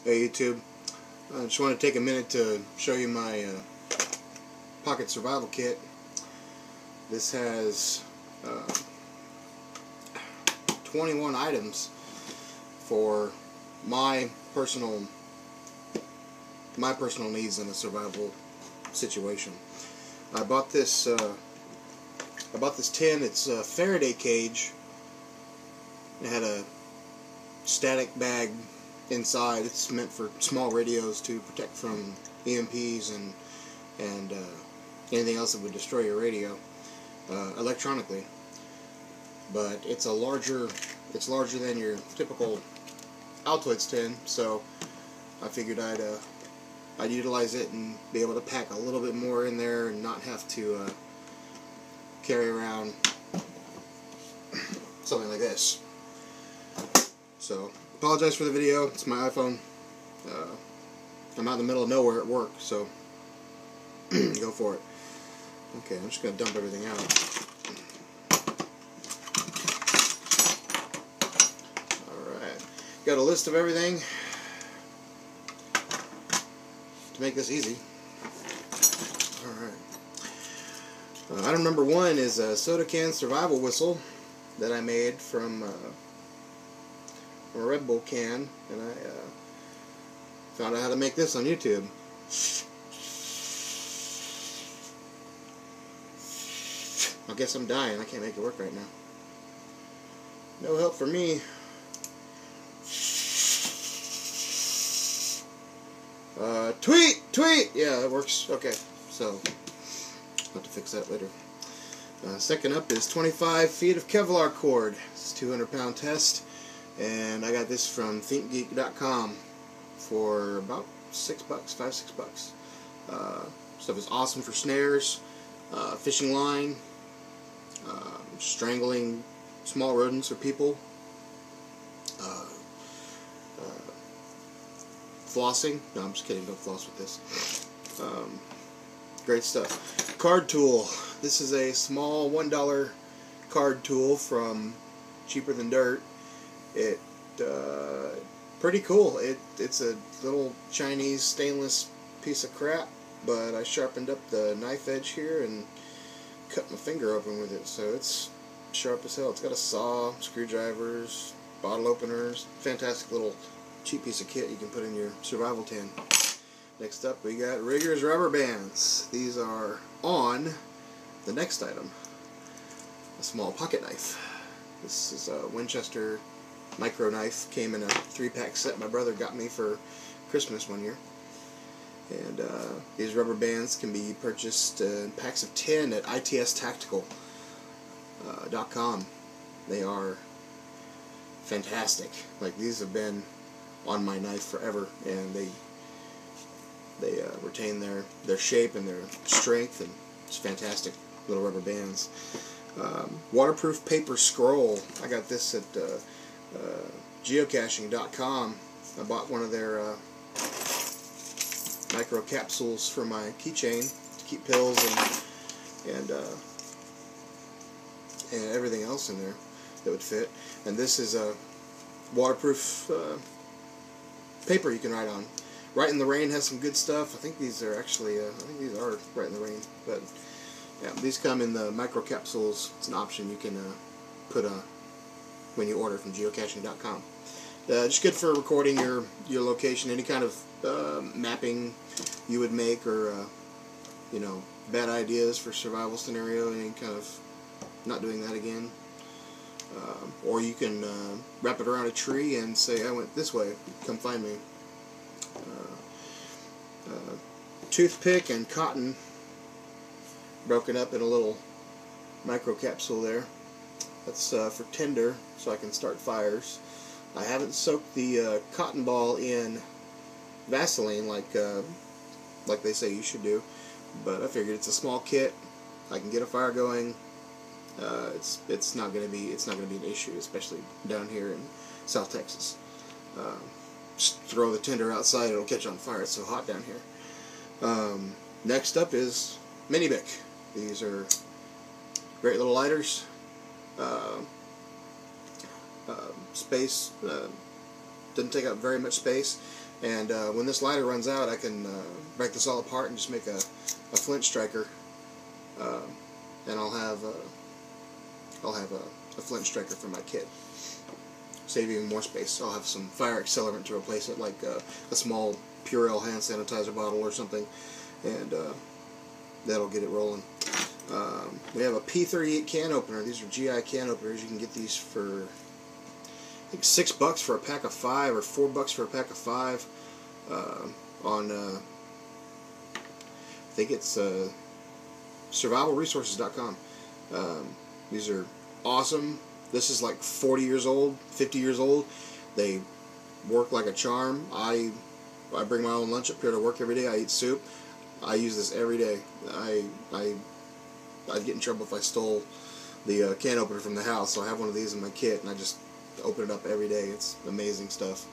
Hey YouTube, I just want to take a minute to show you my pocket survival kit. This has 21 items for my personal needs in a survival situation. I bought this tin. It's a Faraday cage. It had a static bag inside. It's meant for small radios to protect from EMPs and anything else that would destroy your radio electronically. But it's larger than your typical Altoids tin, so I figured I'd utilize it and be able to pack a little bit more in there and not have to carry around something like this. So, apologize for the video. It's my iPhone. I'm out in the middle of nowhere at work, so go for it. Okay, I'm just going to dump everything out. Alright. Got a list of everything to make this easy. Alright. Item number 1 is a soda can survival whistle that I made from a Red Bull can, and I found out how to make this on YouTube. I guess I'm dying. I can't make it work right now. No help for me. Tweet! Yeah, that works. Okay, so I'll have to fix that later. Second up is 25 feet of Kevlar cord. It's a 200-pound test. And I got this from ThinkGeek.com for about $6, $5-6. Stuff is awesome for snares, fishing line, strangling small rodents or people, flossing. No, I'm just kidding. Don't floss with this. Great stuff. Card tool. This is a small $1 card tool from Cheaper Than Dirt. It pretty cool. It's a little Chinese stainless piece of crap, but I sharpened up the knife edge here and cut my finger open with it, so it's sharp as hell. It's got a saw, screwdrivers, bottle openers. Fantastic little cheap piece of kit you can put in your survival tin. Next up we got Riggers rubber bands. These are on the next item. A small pocket knife. This is a Winchester micro knife. Came in a 3-pack set my brother got me for Christmas one year. And these rubber bands can be purchased in packs of 10 at itstactical.com. They are fantastic. Like, these have been on my knife forever, and they retain their shape and their strength, and it's fantastic little rubber bands. Waterproof paper scroll. I got this at geocaching.com. I bought one of their micro capsules for my keychain to keep pills and everything else in there that would fit. And this is a waterproof paper you can write on. Write in the Rain has some good stuff. I think these are actually Write in the Rain, but yeah, these come in the micro capsules. It's an option you can put when you order from geocaching.com. Just good for recording your location, any kind of mapping you would make, or bad ideas for survival scenario, any kind of not doing that again. Or you can wrap it around a tree and say, I went this way, come find me. Toothpick and cotton broken up in a little micro capsule there. That's for tinder, so I can start fires. I haven't soaked the cotton ball in Vaseline like they say you should do, but I figured it's a small kit. I can get a fire going. It's not going to be an issue, especially down here in South Texas. Just throw the tinder outside; it'll catch on fire. It's so hot down here. Next up is Mini Bic. These are great little lighters. Space doesn't take up very much space. And when this lighter runs out, I can break this all apart and just make a flint striker, and I'll have a flint striker for my kit. Save even more space. I'll have some fire accelerant to replace it, like a small Purell hand sanitizer bottle or something, and that'll get it rolling. We have a P38 can opener. These are GI can openers. You can get these for, I think, $6 for a pack of 5 or $4 for a pack of 5 on I think it's survivalresources.com. These are awesome. This is like 40 years old, 50 years old. They work like a charm. I bring my own lunch up here to work every day. I eat soup. I use this every day. I'd get in trouble if I stole the can opener from the house, so I have one of these in my kit, and I just open it up every day. It's amazing stuff.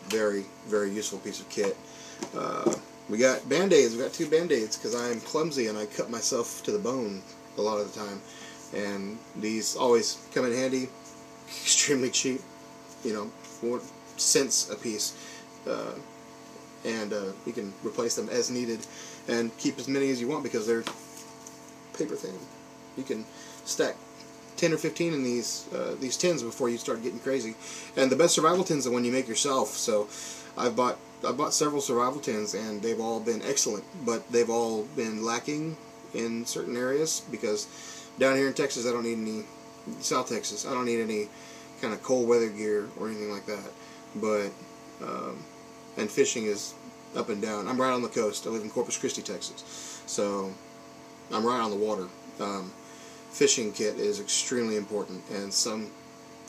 Very, very useful piece of kit. We got Band-Aids. We got 2 Band-Aids because I'm clumsy and I cut myself to the bone a lot of the time. And these always come in handy. Extremely cheap. You know, 4 cents a piece. And you can replace them as needed and keep as many as you want because they're paper thin. You can stack 10 or 15 in these tins before you start getting crazy. And the best survival tin's the one you make yourself. So I've bought several survival tins, and they've all been excellent, but they've all been lacking in certain areas because down here in Texas, I don't need any, South Texas, I don't need any kind of cold weather gear or anything like that. But and fishing is up and down. I'm right on the coast. I live in Corpus Christi, Texas, so I'm right on the water. Fishing kit is extremely important, and some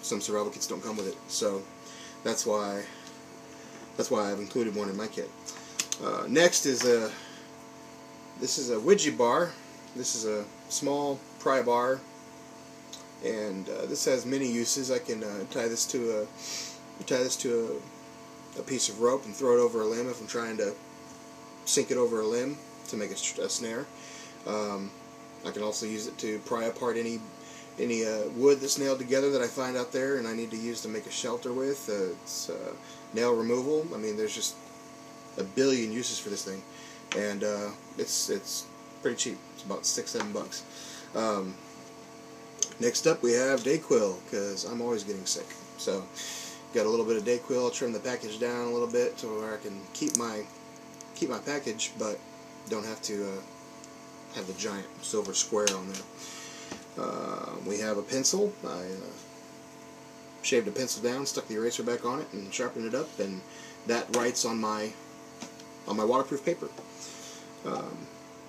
survival kits don't come with it. So that's why I've included one in my kit. Next is this is a Ouija bar. This is a small pry bar, and this has many uses. I can tie this to a piece of rope and throw it over a limb if I'm trying to sink it over a limb to make a snare. I can also use it to pry apart any wood that's nailed together that I find out there and I need to use to make a shelter with. It's nail removal. I mean, there's just a billion uses for this thing, and it's pretty cheap. It's about $6-7. Next up, we have Dayquil, because I'm always getting sick. So got a little bit of Dayquil. I'll trim the package down a little bit to where I can keep my package, but don't have to have the giant silver square on there. We have a pencil. I shaved a pencil down, stuck the eraser back on it, and sharpened it up, and that writes on my waterproof paper. I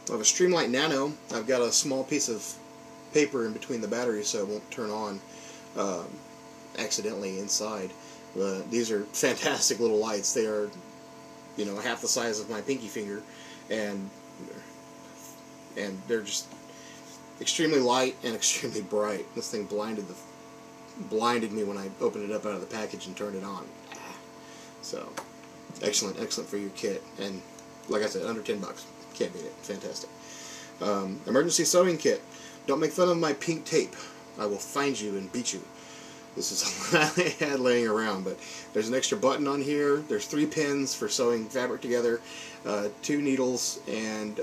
have a Streamlight Nano. I've got a small piece of paper in between the batteries so it won't turn on accidentally inside. These are fantastic little lights. They are, you know, half the size of my pinky finger, and they're just extremely light and extremely bright. This thing blinded me when I opened it up out of the package and turned it on. So excellent for your kit, and like I said, under $10. Can't beat it. Fantastic. Emergency sewing kit. Don't make fun of my pink tape. I will find you and beat you. This is what I had laying around, but there's an extra button on here. There's 3 pins for sewing fabric together, 2 needles, and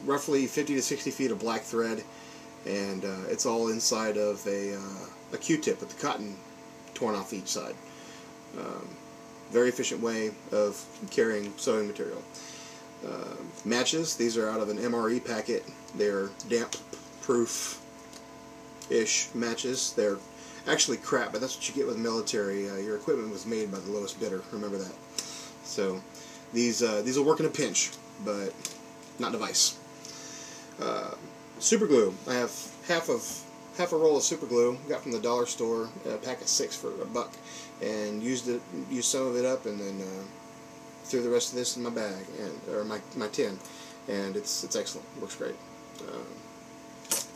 roughly 50 to 60 feet of black thread, and it's all inside of a Q-tip with the cotton torn off each side. Very efficient way of carrying sewing material. Matches. These are out of an MRE packet. They're damp-proof-ish matches. They're actually crap, but that's what you get with military. Your equipment was made by the lowest bidder. Remember that. So these will work in a pinch, but not in a vice. Super glue. I have half a roll of super glue. Got from the dollar store. A pack of 6 for $1, and used some of it up, and then threw the rest of this in my bag or my tin, and it's excellent. It works great.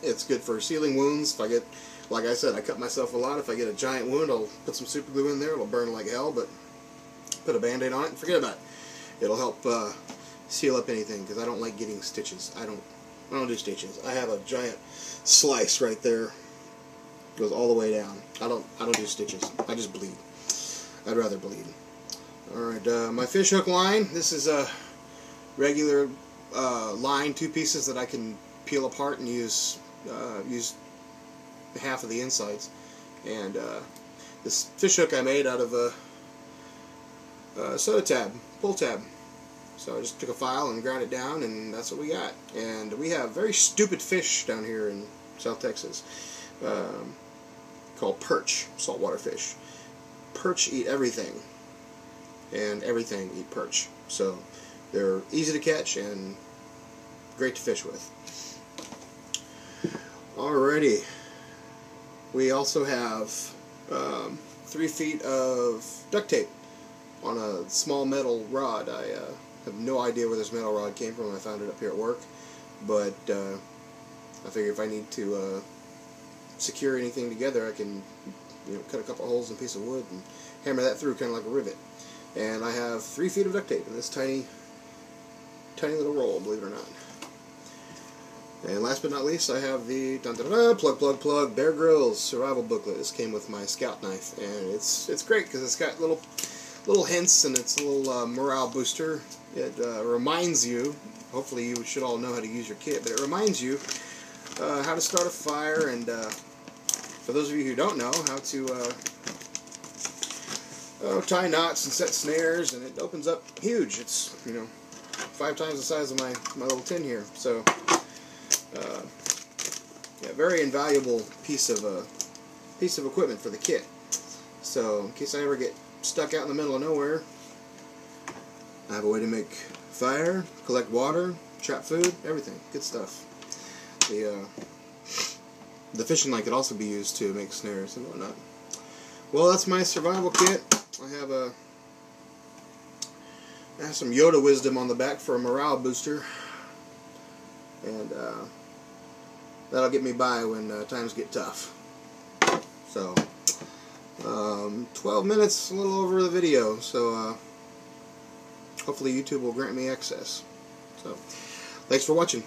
It's good for sealing wounds. If I get, like I said, I cut myself a lot. If I get a giant wound, I'll put some super glue in there. It'll burn like hell, but put a Band-Aid on it and forget about it. It'll help seal up anything, because I don't like getting stitches. I don't do stitches. I have a giant slice right there. Goes all the way down. I don't do stitches. I just bleed. I'd rather bleed. Alright, my fish hook line. This is a regular line, 2 pieces that I can peel apart and use half of the insides. And this fish hook I made out of a soda tab, pull tab. So I just took a file and ground it down, and that's what we got. And we have very stupid fish down here in South Texas called perch, saltwater fish. Perch eat everything, and everything eat perch. So they're easy to catch and great to fish with. Alrighty. We also have 3 feet of duct tape on a small metal rod. I have no idea where this metal rod came from. I found it up here at work, but I figure if I need to secure anything together, I can, cut a couple of holes in a piece of wood and hammer that through, kind of like a rivet. And I have 3 feet of duct tape in this tiny little roll, believe it or not. And last but not least, I have the plug Bear Grylls survival booklet. This came with my scout knife, and it's great because it's got little hints, and it's a little morale booster. It reminds you, hopefully you should all know how to use your kit, but it reminds you how to start a fire, and for those of you who don't know, how to tie knots and set snares, and it opens up huge. It's 5 times the size of my little tin here. So yeah, very invaluable piece of equipment for the kit. So in case I ever get stuck out in the middle of nowhere, I have a way to make fire, collect water, trap food, everything. Good stuff. The fishing line could also be used to make snares and whatnot. Well, that's my survival kit. I have some Yoda wisdom on the back for a morale booster, and that'll get me by when times get tough. So 12 minutes, a little over the video, so hopefully YouTube will grant me access. So thanks for watching.